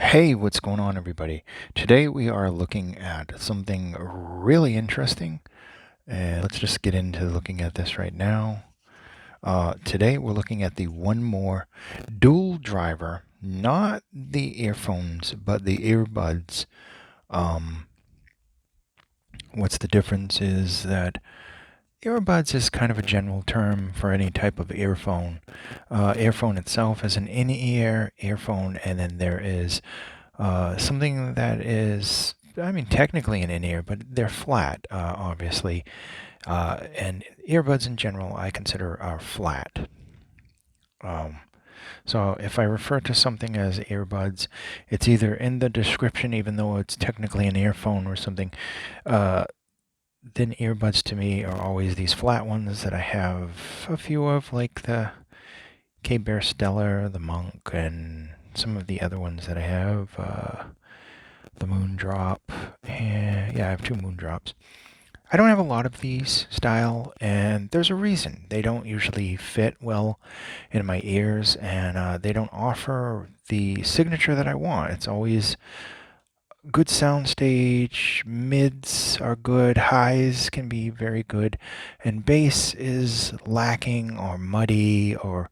Hey, what's going on, everybody? Today we are looking at something really interesting, and let's just get into looking at this right now. Today we're looking at the One More dual driver, not the earphones, but the earbuds. Um, what's the difference is that earbuds is kind of a general term for any type of earphone. Earphone itself is an in-ear earphone, and then there is something that is, I mean, technically an in-ear, but they're flat, obviously. And earbuds in general, I consider are flat. Um, so if I refer to something as earbuds, it's either in the description, even though it's technically an earphone or something. Uh, then earbuds to me are always these flat ones that I have a few of, like the K-Bear Stellar, the Monk, and some of the other ones that I have. The Moondrop, and yeah, I have two Moondrops. I don't have a lot of these style, and there's a reason. They don't usually fit well in my ears, and they don't offer the signature that I want. It's always good sound stage, mids are good, highs can be very good, and bass is lacking or muddy or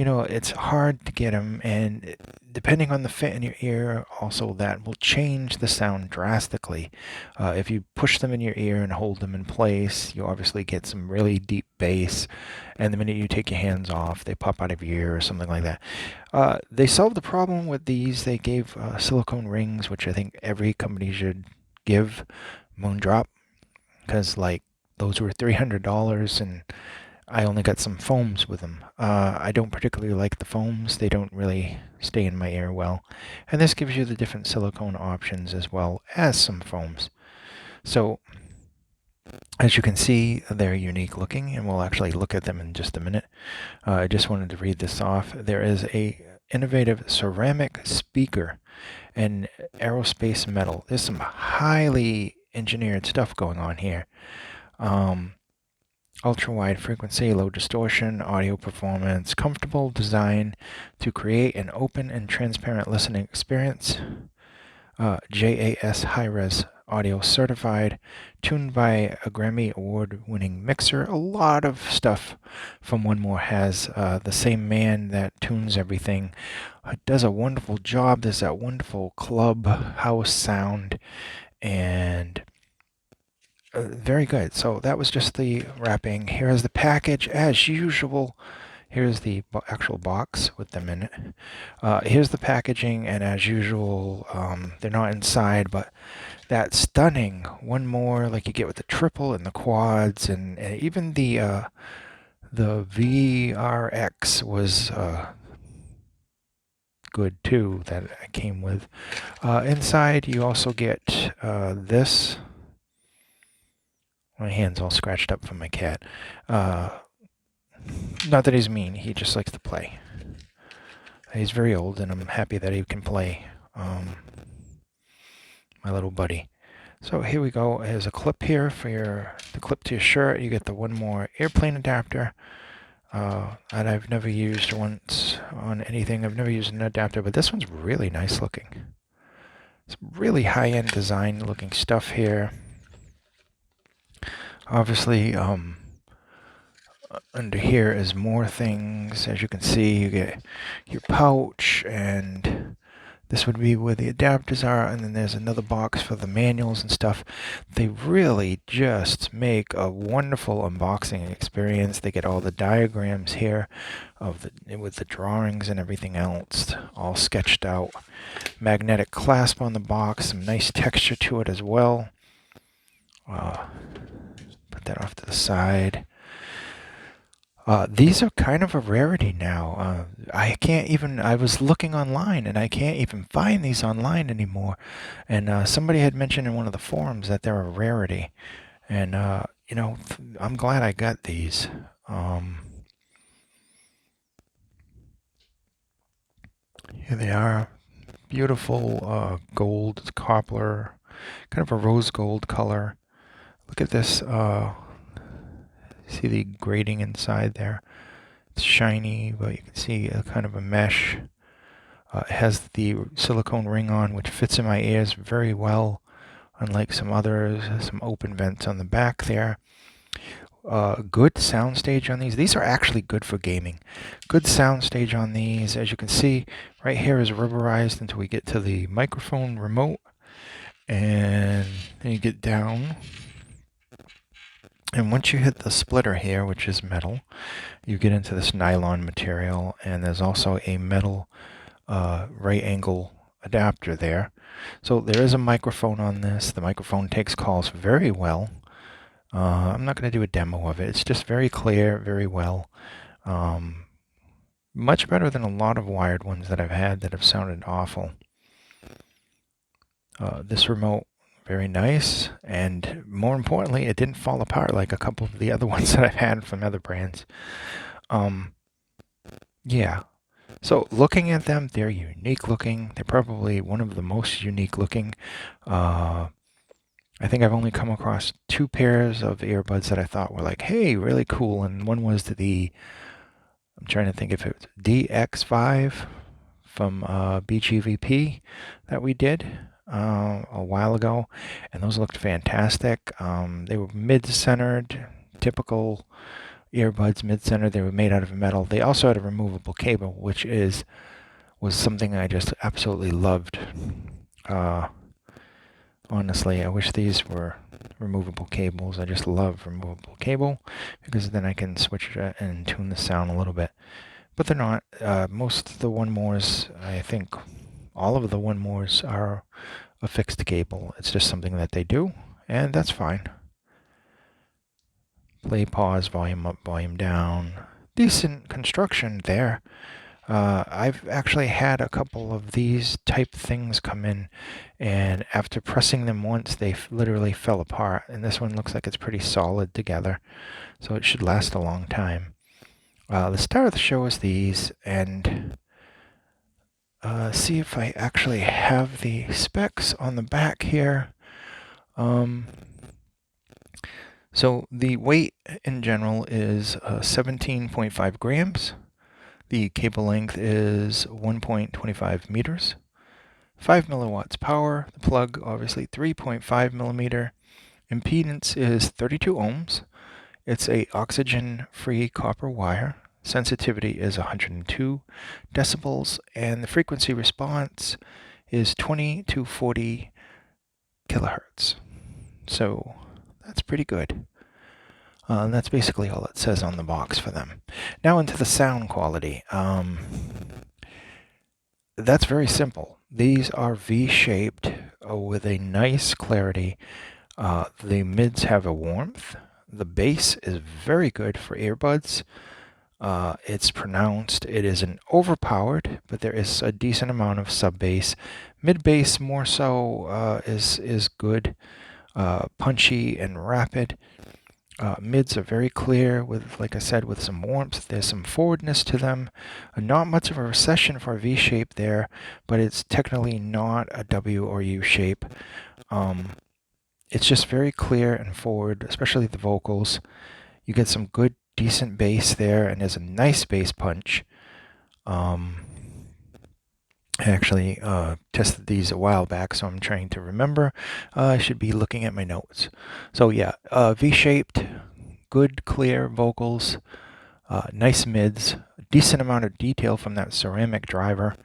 it's hard to get them, and depending on the fit in your ear, also that will change the sound drastically. If you push them in your ear and hold them in place, you obviously get some really deep bass, and the minute you take your hands off, they pop out of your ear or something like that. They solved the problem with these. They gave silicone rings, which I think every company should give Moondrop, because like those were $300 and I only got some foams with them. I don't particularly like the foams. They don't really stay in my ear well. And this gives you the different silicone options as well as some foams. So as you can see, they're unique looking, and we'll actually look at them in just a minute. I just wanted to read this off. There is a innovative ceramic speaker and aerospace metal. There's some highly engineered stuff going on here. Ultra wide frequency, low distortion, audio performance, comfortable design to create an open and transparent listening experience. JAS high res audio certified, tuned by a Grammy award winning mixer. A lot of stuff from One More has the same man that tunes everything. Does a wonderful job. There's that wonderful club house sound, and very good. So that was just the wrapping. Here is the package as usual. Here's the actual box with them in it. Here's the packaging, and as usual, they're not inside, but that stunning One More like you get with the triple and the quads, and even the VRX was good too that I came with. Inside, you also get this. My hand's all scratched up from my cat. Not that he's mean, he just likes to play. He's very old, and I'm happy that he can play. My little buddy. So here we go. There's a clip here for the clip to your shirt. You get the One More airplane adapter. And I've never used once on anything. I've never used an adapter, but this one's really nice looking. It's really high-end design looking stuff here. Obviously, under here is more things. As you can see, you get your pouch, and this would be where the adapters are, and then there's another box for the manuals and stuff. They really just make a wonderful unboxing experience. They get all the diagrams here with the drawings and everything else all sketched out. Magnetic clasp on the box, some nice texture to it as well. Put that off to the side. These are kind of a rarity now. I was looking online and I can't even find these online anymore. And somebody had mentioned in one of the forums that they're a rarity. And, I'm glad I got these. Here they are. Beautiful gold copper, kind of a rose gold color. Look at this. See the grating inside there? It's shiny, but you can see a kind of a mesh. It has the silicone ring on, which fits in my ears very well, unlike some others. Some open vents on the back there. Good soundstage on these. These are actually good for gaming. Good soundstage on these. As you can see, right here is rubberized until we get to the microphone remote. And then you get down. And once you hit the splitter here, which is metal, you get into this nylon material. And there's also a metal right angle adapter there. So there is a microphone on this. The microphone takes calls very well. I'm not going to do a demo of it. It's just very clear, very well. Much better than a lot of wired ones that I've had that have sounded awful. This remote, very nice. And more importantly, it didn't fall apart like a couple of the other ones that I've had from other brands. Yeah. So looking at them, they're unique looking. They're probably one of the most unique looking. I think I've only come across 2 pairs of earbuds that I thought were like, hey, really cool. And one was I'm trying to think if it was DX5 from BGVP that we did a while ago. And those looked fantastic. They were mid-centered, typical earbuds, mid-centered. They were made out of metal. They also had a removable cable, which was something I just absolutely loved. Honestly, I wish these were removable cables. I just love removable cable because then I can switch it and tune the sound a little bit. But they're not. Most of the One Mores, I think all of the One Mores are a fixed cable. It's just something that they do, and that's fine. Play, pause, volume up, volume down. Decent construction there. I've actually had a couple of these type things come in, and after pressing them once, they literally fell apart. And this one looks like it's pretty solid together, so it should last a long time. The star of the show is these, and see if I actually have the specs on the back here. So the weight in general is 17.5 grams. The cable length is 1.25 meters. 5 milliwatts power. The plug, obviously, 3.5 millimeter. Impedance is 32 ohms. It's a oxygen-free copper wire. Sensitivity is 102 decibels, and the frequency response is 20 to 40 kilohertz. So that's pretty good. And that's basically all it says on the box for them. Now into the sound quality. That's very simple. These are V-shaped with a nice clarity. The mids have a warmth. The bass is very good for earbuds. It's pronounced. It isn't overpowered, but there is a decent amount of sub bass. Mid bass more so is good, punchy and rapid. Mids are very clear with, like I said, with some warmth. There's some forwardness to them. Not much of a recession for a V shape there, but it's technically not a W or U shape. It's just very clear and forward, especially the vocals. You get some good, decent bass there, and there's a nice bass punch. I actually tested these a while back, so I'm trying to remember. I should be looking at my notes. So yeah, V-shaped, good, clear vocals, nice mids, decent amount of detail from that ceramic driver.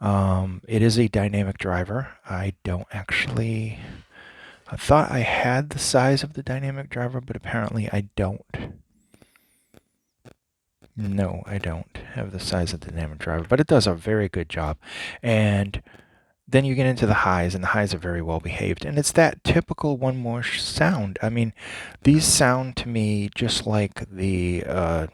It is a dynamic driver. I thought I had the size of the dynamic driver, but apparently I don't. No, I don't have the size of the dynamic driver, but it does a very good job. And then you get into the highs, and the highs are very well behaved. And it's that typical One More sound. I mean, these sound to me just like the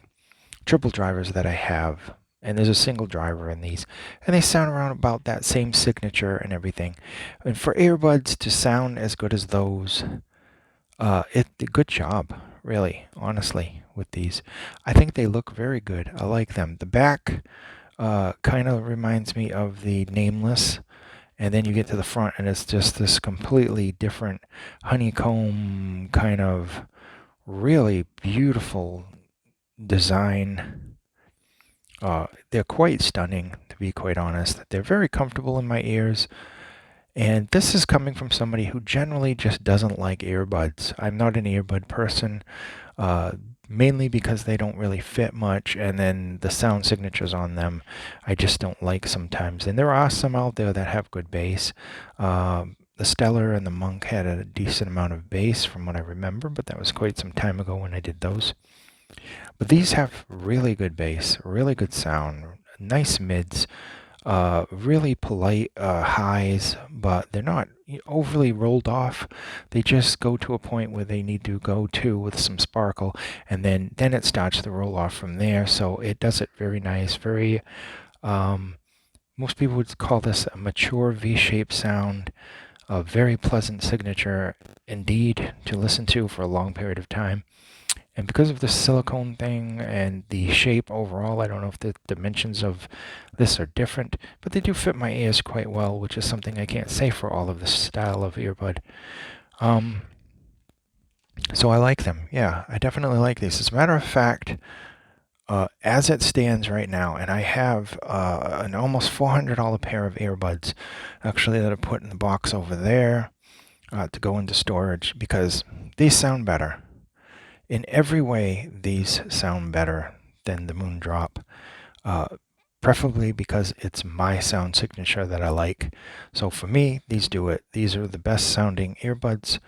triple drivers that I have. And there's a single driver in these. And they sound around about that same signature and everything. And for earbuds to sound as good as those, good job, really, honestly, with these. I think they look very good. I like them. The back kind of reminds me of the Nameless, and then you get to the front, and it's just this completely different honeycomb kind of really beautiful design. They're quite stunning, to to be quite honest. They're very comfortable in my ears. And this is coming from somebody who generally just doesn't like earbuds. I'm not an earbud person, uh, mainly because they don't really fit much, and then the sound signatures on them I just don't like sometimes. And there are some out there that have good bass. The Stellar and the Monk had a decent amount of bass from what I remember, but that was quite some time ago when I did those. But these have really good bass, really good sound, nice mids, really polite highs, but they're not overly rolled off. They just go to a point where they need to go to with some sparkle, and then it starts to roll off from there. So it does it very nice, very. Most people would call this a mature V-shaped sound, a very pleasant signature indeed to listen to for a long period of time. And because of the silicone thing and the shape overall, I don't know if the dimensions of this are different, but they do fit my ears quite well, which is something I can't say for all of this style of earbud. So I like them. Yeah, I definitely like these. As a matter of fact, as it stands right now, and I have an almost $400 pair of earbuds, actually, that are put in the box over there to go into storage because these sound better. In every way, these sound better than the Moondrop, preferably because it's my sound signature that I like. So for me, these do it. These are the best sounding earbuds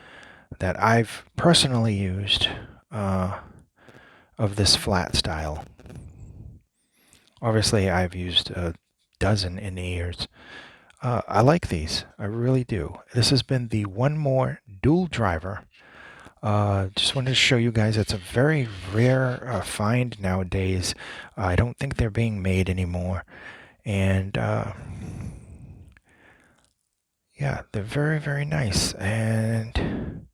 that I've personally used of this flat style. Obviously, I've used a dozen in-ears. I like these. I really do. This has been the One More dual driver. Just wanted to show you guys it's a very rare find nowadays. I don't think they're being made anymore. And yeah, they're very, very nice. And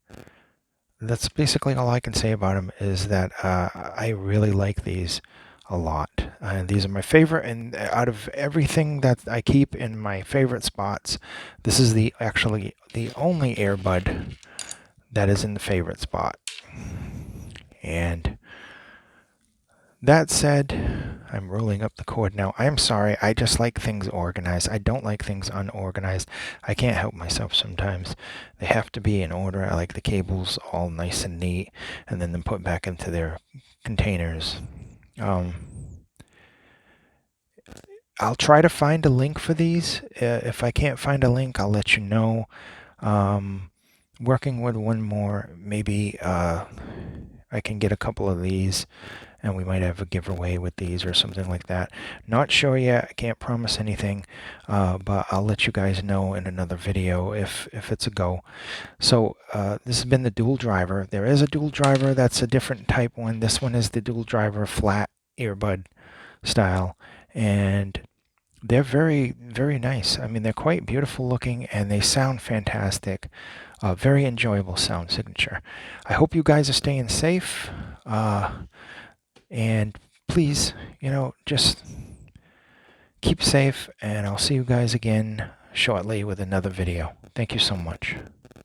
that's basically all I can say about them is that I really like these a lot. And these are my favorite. And out of everything that I keep in my favorite spots, this is actually the only earbud that is in the favorite spot. And that said, I'm rolling up the cord now. I'm sorry, I just like things organized. I don't like things unorganized. I can't help myself sometimes. They have to be in order. I like the cables all nice and neat, and then put back into their containers. I'll try to find a link for these. If I can't find a link, I'll let you know. Working with One More, maybe I can get a couple of these and we might have a giveaway with these or something like that. Not sure yet. I can't promise anything, but I'll let you guys know in another video if it's a go. So this has been the dual driver. There is a dual driver that's a different type one. This one is the dual driver flat earbud style, and they're very, very nice. I mean, they're quite beautiful looking and they sound fantastic. Very enjoyable sound signature. I hope you guys are staying safe. And please, just keep safe, and I'll see you guys again shortly with another video. Thank you so much.